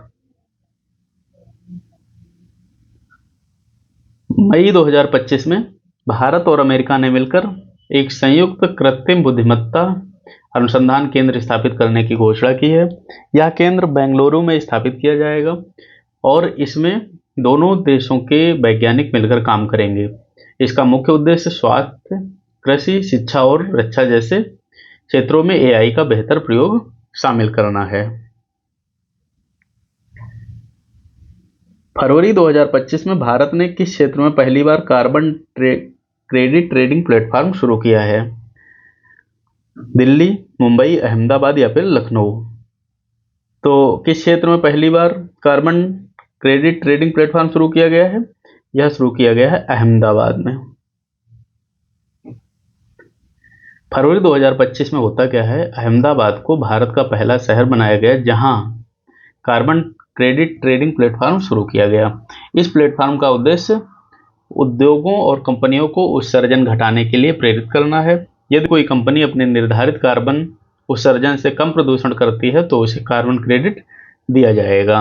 मई 2025 में भारत और अमेरिका ने मिलकर एक संयुक्त कृत्रिम बुद्धिमत्ता अनुसंधान केंद्र स्थापित करने की घोषणा की है। यह केंद्र बेंगलुरु में स्थापित किया जाएगा और इसमें दोनों देशों के वैज्ञानिक मिलकर काम करेंगे। इसका मुख्य उद्देश्य स्वास्थ्य, कृषि, शिक्षा और रक्षा जैसे क्षेत्रों में AI का बेहतर प्रयोग शामिल करना है। फरवरी 2025 में भारत ने किस क्षेत्र में पहली बार कार्बन क्रेडिट ट्रेडिंग प्लेटफॉर्म शुरू किया है? दिल्ली, मुंबई, अहमदाबाद या फिर लखनऊ? तो किस क्षेत्र में पहली बार कार्बन क्रेडिट ट्रेडिंग प्लेटफॉर्म शुरू किया गया है? यह शुरू किया गया है अहमदाबाद में। फरवरी 2025 में होता क्या है, अहमदाबाद को भारत का पहला शहर बनाया गया जहां कार्बन क्रेडिट ट्रेडिंग प्लेटफॉर्म शुरू किया गया। इस प्लेटफॉर्म का उद्देश्य उद्योगों और कंपनियों को उत्सर्जन घटाने के लिए प्रेरित करना है। यदि कोई कंपनी अपने निर्धारित कार्बन उत्सर्जन से कम प्रदूषण करती है तो उसे कार्बन क्रेडिट दिया जाएगा।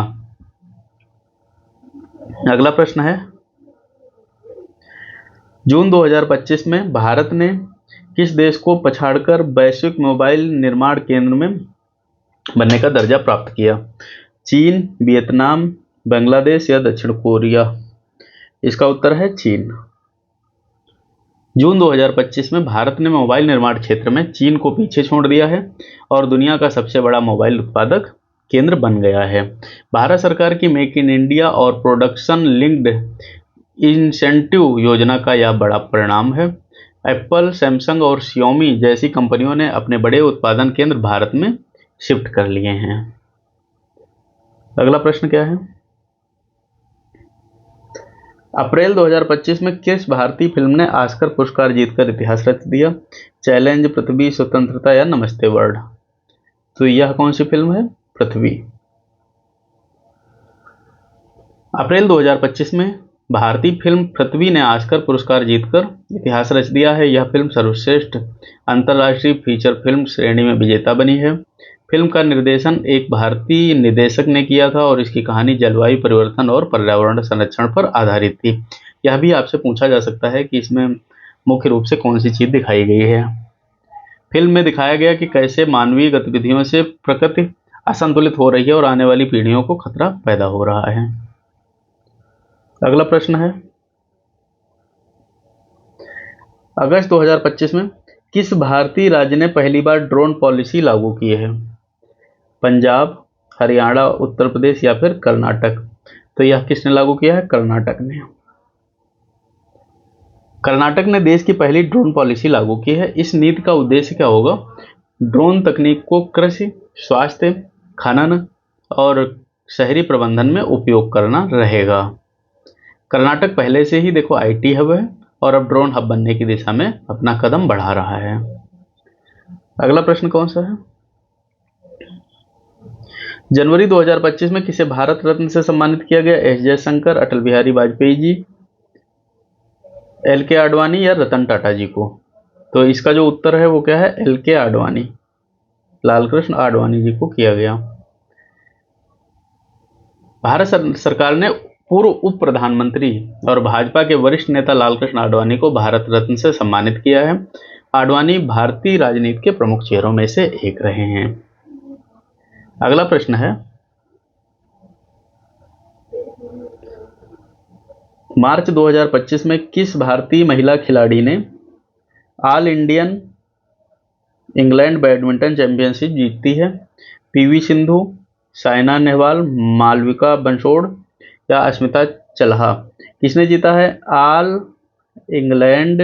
अगला प्रश्न है, जून 2025 में भारत ने किस देश को पछाड़कर वैश्विक मोबाइल निर्माण केंद्र में बनने का दर्जा प्राप्त किया? चीन, वियतनाम, बांग्लादेश या दक्षिण कोरिया? इसका उत्तर है चीन। जून 2025 में भारत ने मोबाइल निर्माण क्षेत्र में चीन को पीछे छोड़ दिया है और दुनिया का सबसे बड़ा मोबाइल उत्पादक केंद्र बन गया है। भारत सरकार की मेक इन इंडिया और प्रोडक्शन लिंक्ड इंसेंटिव योजना का यह बड़ा परिणाम है। एप्पल, सैमसंग और शियोमी जैसी कंपनियों ने अपने बड़े उत्पादन केंद्र भारत में शिफ्ट कर लिए हैं। अगला प्रश्न क्या है, अप्रैल 2025 में किस भारतीय फिल्म ने ऑस्कर पुरस्कार जीतकर इतिहास रच दिया? चैलेंज, पृथ्वी, स्वतंत्रता या नमस्ते वर्ल्ड? तो यह कौन सी फिल्म है? पृथ्वी। अप्रैल 2025 में भारतीय फिल्म पृथ्वी ने ऑस्कर पुरस्कार जीतकर इतिहास रच दिया है। यह फिल्म सर्वश्रेष्ठ अंतर्राष्ट्रीय फीचर फिल्म श्रेणी में विजेता बनी है। फिल्म का निर्देशन एक भारतीय निर्देशक ने किया था और इसकी कहानी जलवायु परिवर्तन और पर्यावरण संरक्षण पर आधारित थी। यह भी आपसे पूछा जा सकता है कि इसमें मुख्य रूप से कौन सी चीज दिखाई गई है। फिल्म में दिखाया गया कि कैसे मानवीय गतिविधियों से प्रकृति असंतुलित हो रही है और आने वाली पीढ़ियों को खतरा पैदा हो रहा है। अगला प्रश्न है, अगस्त 2025 में किस भारतीय राज्य ने पहली बार ड्रोन पॉलिसी लागू की है? पंजाब, हरियाणा, उत्तर प्रदेश या फिर कर्नाटक? तो यह किसने लागू किया है? कर्नाटक ने। कर्नाटक ने देश की पहली ड्रोन पॉलिसी लागू की है। इस नीति का उद्देश्य क्या होगा? ड्रोन तकनीक को कृषि, स्वास्थ्य, खनन और शहरी प्रबंधन में उपयोग करना रहेगा। कर्नाटक पहले से ही देखो आईटी हब है और अब ड्रोन हब बनने की दिशा में अपना कदम बढ़ा रहा है। अगला प्रश्न कौन सा है, जनवरी 2025 में किसे भारत रत्न से सम्मानित किया गया? एस जयशंकर, अटल बिहारी वाजपेयी जी, एल के आडवाणी या रतन टाटा जी को? तो इसका जो उत्तर है वो क्या है? एल के आडवाणी, लालकृष्ण आडवाणी जी को किया गया। भारत सरकार ने पूर्व उप प्रधानमंत्री और भाजपा के वरिष्ठ नेता लालकृष्ण आडवाणी को भारत रत्न से सम्मानित किया है। आडवाणी भारतीय राजनीति के प्रमुख चेहरों में से एक रहे हैं। अगला प्रश्न है, मार्च 2025 में किस भारतीय महिला खिलाड़ी ने all Indian England badminton championship जीती है? पीवी सिंधु, साइना नेहवाल, मालविका बंसोड़ या अस्मिता चल्हा? किसने जीता है ऑल इंग्लैंड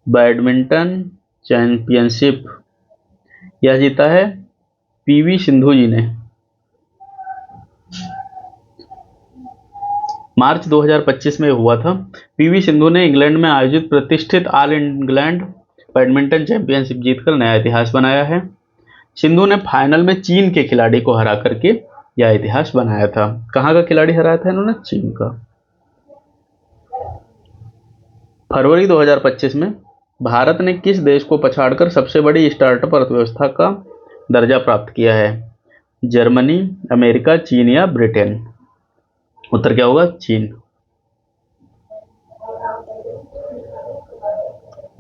बैडमिंटन चैंपियनशिप? यह जीता है पीवी सिंधु जी ने। मार्च 2025 में हुआ था। पीवी सिंधु ने इंग्लैंड में आयोजित प्रतिष्ठित ऑल इंग्लैंड बैडमिंटन चैंपियनशिप जीतकर नया इतिहास बनाया है। सिंधु ने फाइनल में चीन के खिलाड़ी को हरा करके यह इतिहास बनाया था। कहां का खिलाड़ी हराया था इन्होंने? चीन का। फरवरी 2025 में भारत ने किस देश को पछाड़कर सबसे बड़ी स्टार्टअप अर्थव्यवस्था का दर्जा प्राप्त किया है? जर्मनी, अमेरिका, चीन या ब्रिटेन? उत्तर क्या होगा? चीन।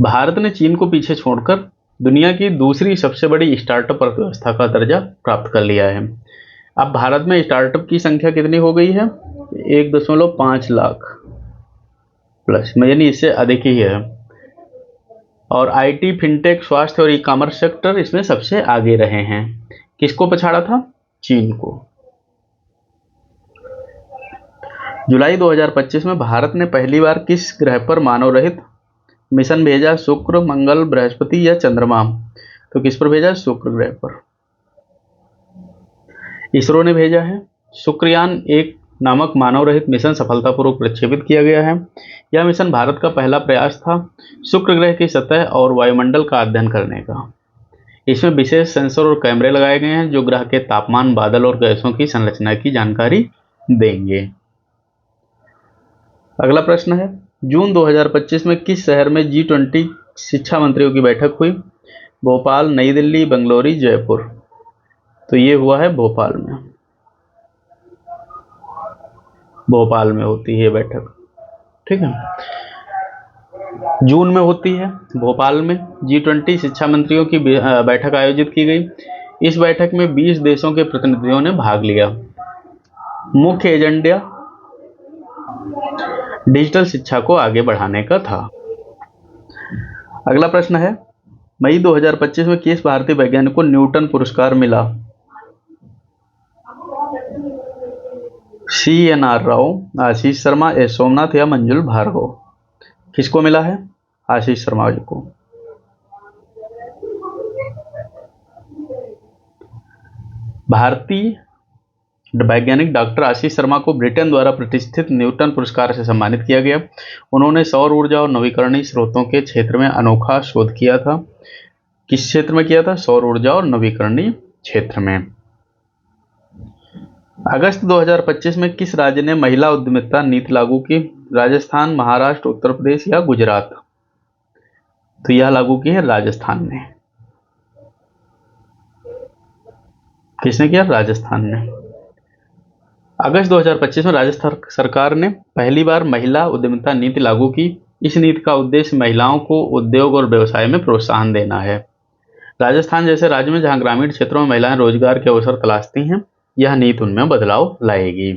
भारत ने चीन को पीछे छोड़कर दुनिया की दूसरी सबसे बड़ी स्टार्टअप अर्थव्यवस्था का दर्जा प्राप्त कर लिया है। अब भारत में स्टार्टअप की संख्या कितनी हो गई है? 1.5 लाख प्लस, यानी इससे अधिक ही है। और आईटी, फिनटेक, स्वास्थ्य और ई कॉमर्स सेक्टर इसमें सबसे आगे रहे हैं। किसको पछाड़ा था? चीन को। जुलाई 2025 में भारत ने पहली बार किस ग्रह पर मानव रहित मिशन भेजा? शुक्र, मंगल, बृहस्पति या चंद्रमा? तो किस पर भेजा? शुक्र ग्रह पर इसरो ने भेजा है। शुक्रयान एक नामक मानव रहित मिशन सफलतापूर्वक प्रक्षेपित किया गया है। यह मिशन भारत का पहला प्रयास था शुक्र ग्रह की सतह और वायुमंडल का अध्ययन करने का। इसमें विशेष सेंसर और कैमरे लगाए गए हैं जो ग्रह के तापमान, बादल और गैसों की संरचना की जानकारी देंगे। अगला प्रश्न है, जून 2025 में किस शहर में G20 शिक्षा मंत्रियों की बैठक हुई? भोपाल, नई दिल्ली, बेंगलुरु, जयपुर? तो ये हुआ है भोपाल में। भोपाल में होती है बैठक, ठीक है, जून में होती है भोपाल में। G20 शिक्षा मंत्रियों की बैठक आयोजित की गई। इस बैठक में 20 देशों के प्रतिनिधियों ने भाग लिया। मुख्य एजेंडा डिजिटल शिक्षा को आगे बढ़ाने का था। अगला प्रश्न है, मई 2025 में किस भारतीय वैज्ञानिक को न्यूटन पुरस्कार मिला? CNR राव, आशीष शर्मा, एस सोमनाथ या मंजुल भार्गव? किसको मिला है? आशीष शर्मा जी को। भारतीय वैज्ञानिक डॉक्टर आशीष शर्मा को ब्रिटेन द्वारा प्रतिष्ठित न्यूटन पुरस्कार से सम्मानित किया गया। उन्होंने सौर ऊर्जा और नवीकरणीय स्रोतों के क्षेत्र में अनोखा शोध किया था। किस क्षेत्र में किया था? सौर ऊर्जा और नवीकरणीय क्षेत्र में। अगस्त 2025 में किस राज्य ने महिला उद्यमिता नीति लागू की? राजस्थान, महाराष्ट्र, उत्तर प्रदेश या गुजरात? तो यह लागू की है राजस्थान ने। किसने किया? राजस्थान ने। अगस्त 2025 में राजस्थान सरकार ने पहली बार महिला उद्यमिता नीति लागू की। इस नीति का उद्देश्य महिलाओं को उद्योग और व्यवसाय में प्रोत्साहन देना है। राजस्थान जैसे राज्य में जहां ग्रामीण क्षेत्रों में महिलाएं रोजगार के अवसर तलाशती हैं, यह नीति उनमें बदलाव लाएगी।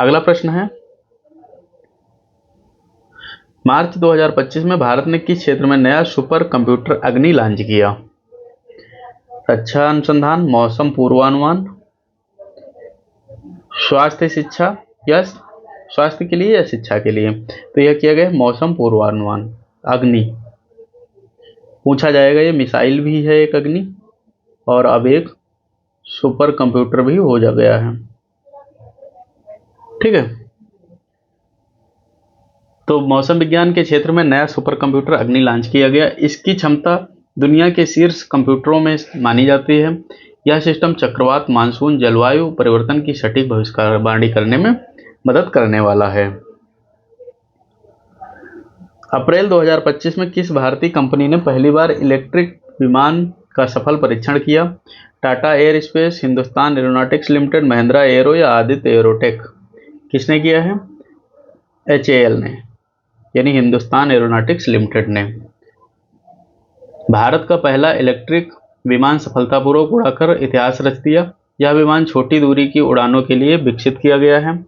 अगला प्रश्न है, मार्च 2025 में भारत ने किस क्षेत्र में नया सुपर कंप्यूटर अग्नि लॉन्च किया? रक्षा अनुसंधान, मौसम पूर्वानुमान, स्वास्थ्य शिक्षा या स्वास्थ्य के लिए या शिक्षा के लिए? तो यह किया गया मौसम पूर्वानुमान। अग्नि पूछा जाएगा, ये मिसाइल भी है एक अग्नि और अब एक सुपर कंप्यूटर भी हो जा गया है, ठीक है। तो मौसम विज्ञान के क्षेत्र में नया सुपर कंप्यूटर अग्नि लॉन्च किया गया। इसकी क्षमता दुनिया के शीर्ष कंप्यूटरों में मानी जाती है। यह सिस्टम चक्रवात, मानसून, जलवायु परिवर्तन की सटीक भविष्यवाणी करने में मदद करने वाला है। अप्रैल 2025 में किस भारतीय कंपनी ने पहली बार इलेक्ट्रिक विमान का सफल परीक्षण किया? Tata air space, Hindustan aeronautics limited, Mahindra arrow या आदित्य एरोटेक? किसने किया है? HAL ने, यानी हिंदुस्तान एरोनॉटिक्स लिमिटेड ने। भारत का पहला इलेक्ट्रिक विमान सफलतापूर्वक उड़ाकर इतिहास रच दिया। यह विमान छोटी दूरी की उड़ानों के लिए विकसित किया गया है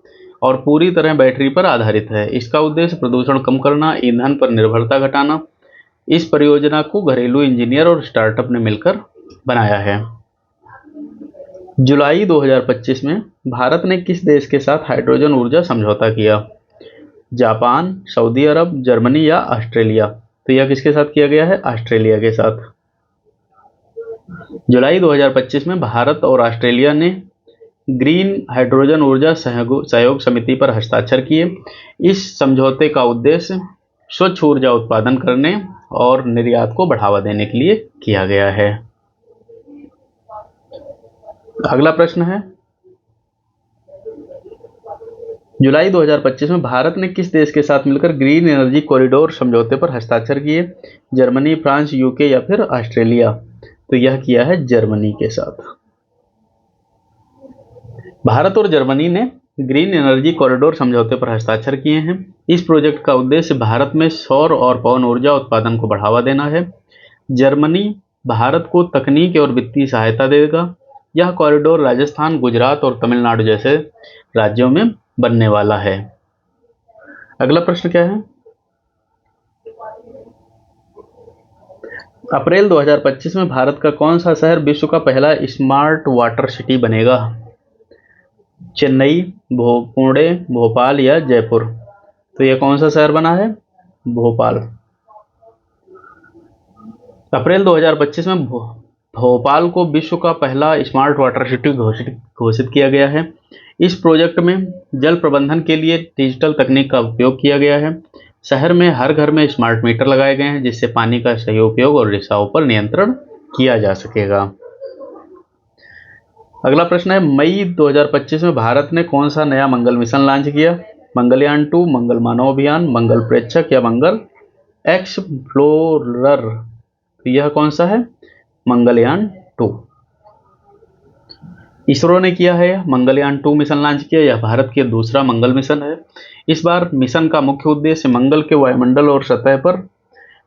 और पूरी तरह बैटरी पर आधारित है। इसका उद्देश्य प्रदूषण कम करना, ईंधन पर निर्भरता घटाना। इस परियोजना को घरेलू इंजीनियर और स्टार्टअप ने मिलकर बनाया है। जुलाई 2025 में भारत ने किस देश के साथ हाइड्रोजन ऊर्जा समझौता किया? जापान, सऊदी अरब, जर्मनी या ऑस्ट्रेलिया? तो यह किसके साथ किया गया है? ऑस्ट्रेलिया के साथ। जुलाई 2025 में भारत और ऑस्ट्रेलिया ने ग्रीन हाइड्रोजन ऊर्जा सहयोग समिति पर हस्ताक्षर किए। इस समझौते का उद्देश्य स्वच्छ ऊर्जा उत्पादन करने और निर्यात को बढ़ावा देने के लिए किया गया है। अगला प्रश्न है, जुलाई 2025 में भारत ने किस देश के साथ मिलकर ग्रीन एनर्जी कॉरिडोर समझौते पर हस्ताक्षर किए? जर्मनी, फ्रांस, यूके या फिर ऑस्ट्रेलिया? तो यह किया है जर्मनी के साथ। भारत और जर्मनी ने ग्रीन एनर्जी कॉरिडोर समझौते पर हस्ताक्षर किए हैं। इस प्रोजेक्ट का उद्देश्य भारत में सौर और पवन ऊर्जा उत्पादन को बढ़ावा देना है। जर्मनी भारत को तकनीक और वित्तीय सहायता देगा। यह कॉरिडोर राजस्थान, गुजरात और तमिलनाडु जैसे राज्यों में बनने वाला है। अगला प्रश्न क्या है, अप्रैल 2025 में भारत का कौन सा शहर विश्व का पहला स्मार्ट वाटर सिटी बनेगा? चेन्नई, पुणे, भोपाल या जयपुर? तो यह कौन सा शहर बना है? भोपाल। अप्रैल 2025 में भोपाल को विश्व का पहला स्मार्ट वाटर सिटी घोषित किया गया है। इस प्रोजेक्ट में जल प्रबंधन के लिए डिजिटल तकनीक का उपयोग किया गया है। शहर में हर घर में स्मार्ट मीटर लगाए गए हैं, जिससे पानी का सही उपयोग और रिसाव पर नियंत्रण किया जा सकेगा। अगला प्रश्न है, मई 2025 में भारत ने कौन सा नया मंगल मिशन लॉन्च किया? मंगलयान 2, मंगल मानव अभियान, मंगल प्रेक्षक या मंगल एक्सप्लोरर? तो यह कौन सा है? मंगलयान 2। इसरो ने किया है मंगलयान 2 मिशन लॉन्च किया। यह भारत के दूसरा मंगल मिशन है। इस बार मिशन का मुख्य उद्देश्य मंगल के वायुमंडल और सतह पर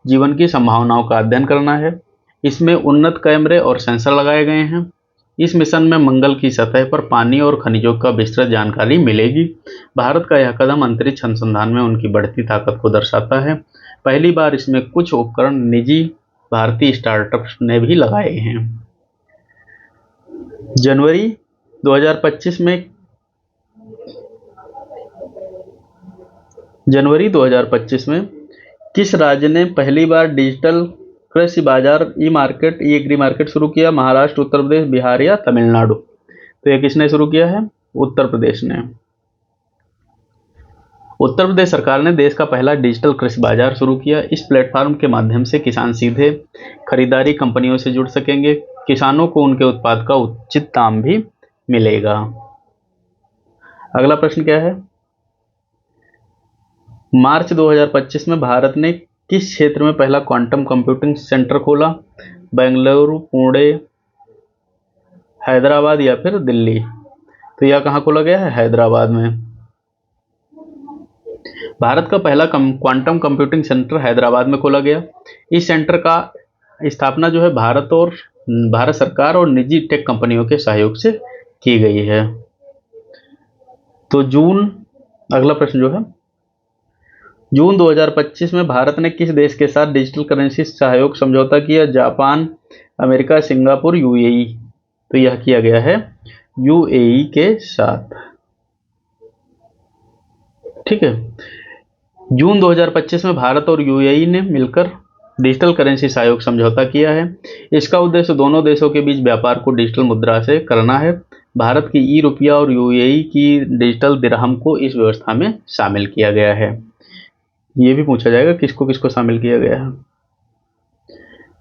जीवन की संभावनाओं का अध्ययन करना है। इसमें उन्नत कैमरे और सेंसर लगाए गए हैं। इस मिशन में मंगल की सतह पर पानी और खनिजों का विस्तृत जानकारी मिलेगी। भारत का यह कदम अंतरिक्ष अनुसंधान में उनकी बढ़ती ताकत को दर्शाता है। पहली बार इसमें कुछ उपकरण निजी भारतीय स्टार्टअप्स ने भी लगाए हैं। जनवरी 2025 में किस राज्य ने पहली बार डिजिटल कृषि बाजार ई एग्री मार्केट शुरू किया? महाराष्ट्र, उत्तर प्रदेश, बिहार या तमिलनाडु? तो यह किसने शुरू किया है? उत्तर प्रदेश ने। उत्तर प्रदेश सरकार ने देश का पहला डिजिटल कृषि बाजार शुरू किया। इस प्लेटफॉर्म के माध्यम से किसान सीधे खरीदारी कंपनियों से जुड़ सकेंगे। किसानों को उनके उत्पाद का उचित दाम भी मिलेगा। अगला प्रश्न क्या है? मार्च 2025 में भारत ने किस क्षेत्र में पहला क्वांटम कंप्यूटिंग सेंटर खोला? बेंगलुरु, पुणे, हैदराबाद या फिर दिल्ली? तो यह कहाँ खोला गया है? हैदराबाद में। भारत का पहला क्वांटम कंप्यूटिंग सेंटर हैदराबाद में खोला गया। इस सेंटर का स्थापना जो है भारत सरकार और निजी टेक कंपनियों के सहयोग से की गई है। तो अगला प्रश्न जो है, जून 2025 में भारत ने किस देश के साथ डिजिटल करेंसी सहयोग समझौता किया? Japan, America, Singapore, UAE? तो यह किया गया है यूएई के साथ। ठीक है। जून 2025 में भारत और यूएई ने मिलकर डिजिटल करेंसी सहयोग समझौता किया है। इसका उद्देश्य दोनों देशों के बीच व्यापार को डिजिटल मुद्रा से करना है। भारत की ई रुपया और यूएई की डिजिटल दिरहम को इस व्यवस्था में शामिल किया गया है। ये भी पूछा जाएगा किसको किसको शामिल किया गया है।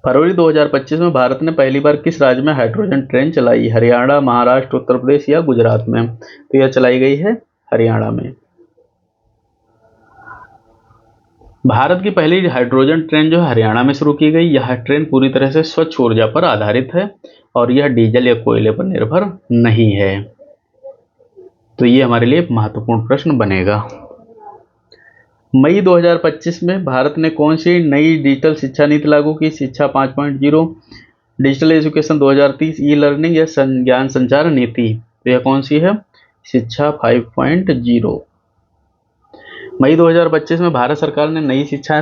फरवरी 2025 में भारत ने पहली बार किस राज्य में हाइड्रोजन ट्रेन चलाई? हरियाणा, महाराष्ट्र, उत्तर प्रदेश या गुजरात में? तो यह चलाई गई है हरियाणा में। भारत की पहली हाइड्रोजन ट्रेन जो है हरियाणा में शुरू की गई। यह ट्रेन पूरी तरह से स्वच्छ ऊर्जा पर आधारित है और यह डीजल या कोयले पर निर्भर नहीं है। तो ये हमारे लिए महत्वपूर्ण प्रश्न बनेगा। मई 2025 में भारत ने कौन सी नई डिजिटल शिक्षा नीति लागू की? शिक्षा 5.0, डिजिटल एजुकेशन 2030, ई लर्निंग या ज्ञान संचार नीति? तो यह कौन सी है? शिक्षा 5.0। मई 2025 में भारत सरकार ने नई शिक्षा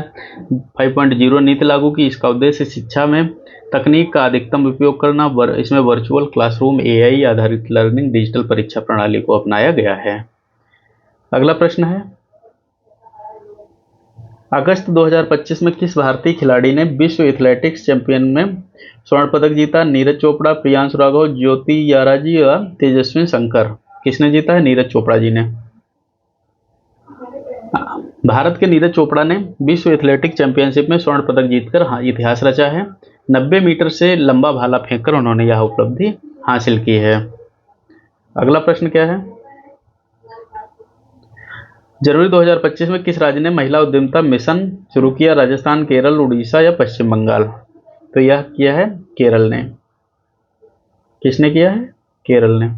5.0 नीति लागू की। इसका उद्देश्य शिक्षा में तकनीक का अधिकतम उपयोग करना। इसमें वर्चुअल क्लासरूम, एआई आधारित लर्निंग, डिजिटल परीक्षा प्रणाली को अपनाया गया है। अगला प्रश्न है, अगस्त 2025 में किस भारतीय खिलाड़ी ने विश्व एथलेटिक्स चैंपियन में स्वर्ण पदक जीता? नीरज चोपड़ा, प्रियांशु राघव, ज्योति याराजी या तेजस्वी शंकर? किसने जीता है? नीरज चोपड़ा जी ने। भारत के नीरज चोपड़ा ने विश्व एथलेटिक चैंपियनशिप में स्वर्ण पदक जीतकर इतिहास रचा है। 90 मीटर से लंबा भाला फेंककर उन्होंने यह उपलब्धि हासिल की है। अगला प्रश्न क्या है, जनवरी 2025 में किस राज्य ने महिला उद्यमिता मिशन शुरू किया? राजस्थान, केरल, उड़ीसा या पश्चिम बंगाल? तो यह किया है केरल ने। किसने किया है? केरल ने।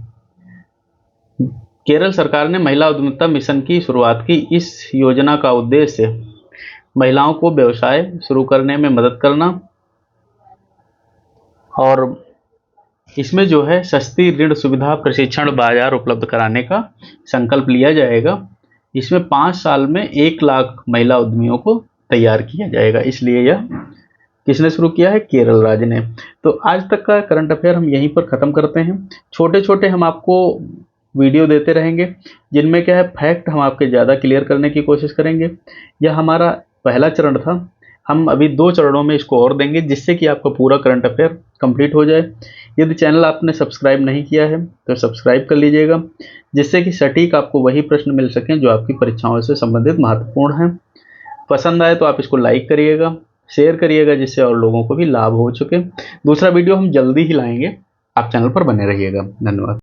केरल सरकार ने महिला उद्यमिता मिशन की शुरुआत की। इस योजना का उद्देश्य महिलाओं को व्यवसाय शुरू करने में मदद करना और इसमें जो है सस्ती ऋण सुविधा, प्रशिक्षण, बाजार उपलब्ध कराने का संकल्प लिया जाएगा। इसमें 5 साल में 1 लाख महिला उद्यमियों को तैयार किया जाएगा। इसलिए यह किसने शुरू किया है? केरल राज्य ने। तो आज तक का करंट अफेयर हम यहीं पर ख़त्म करते हैं। छोटे छोटे हम आपको वीडियो देते रहेंगे, जिनमें क्या है फैक्ट हम आपके ज़्यादा क्लियर करने की कोशिश करेंगे। यह हमारा पहला चरण था, हम अभी 2 चरणों में इसको और देंगे, जिससे कि आपका पूरा करंट अफेयर कंप्लीट हो जाए। यदि चैनल आपने सब्सक्राइब नहीं किया है तो सब्सक्राइब कर लीजिएगा, जिससे कि सटीक आपको वही प्रश्न मिल सकें जो आपकी परीक्षाओं से संबंधित महत्वपूर्ण हैं। पसंद आए तो आप इसको लाइक करिएगा, शेयर करिएगा, जिससे और लोगों को भी लाभ हो सके। दूसरा वीडियो हम जल्दी ही लाएंगे, आप चैनल पर बने रहिएगा। धन्यवाद।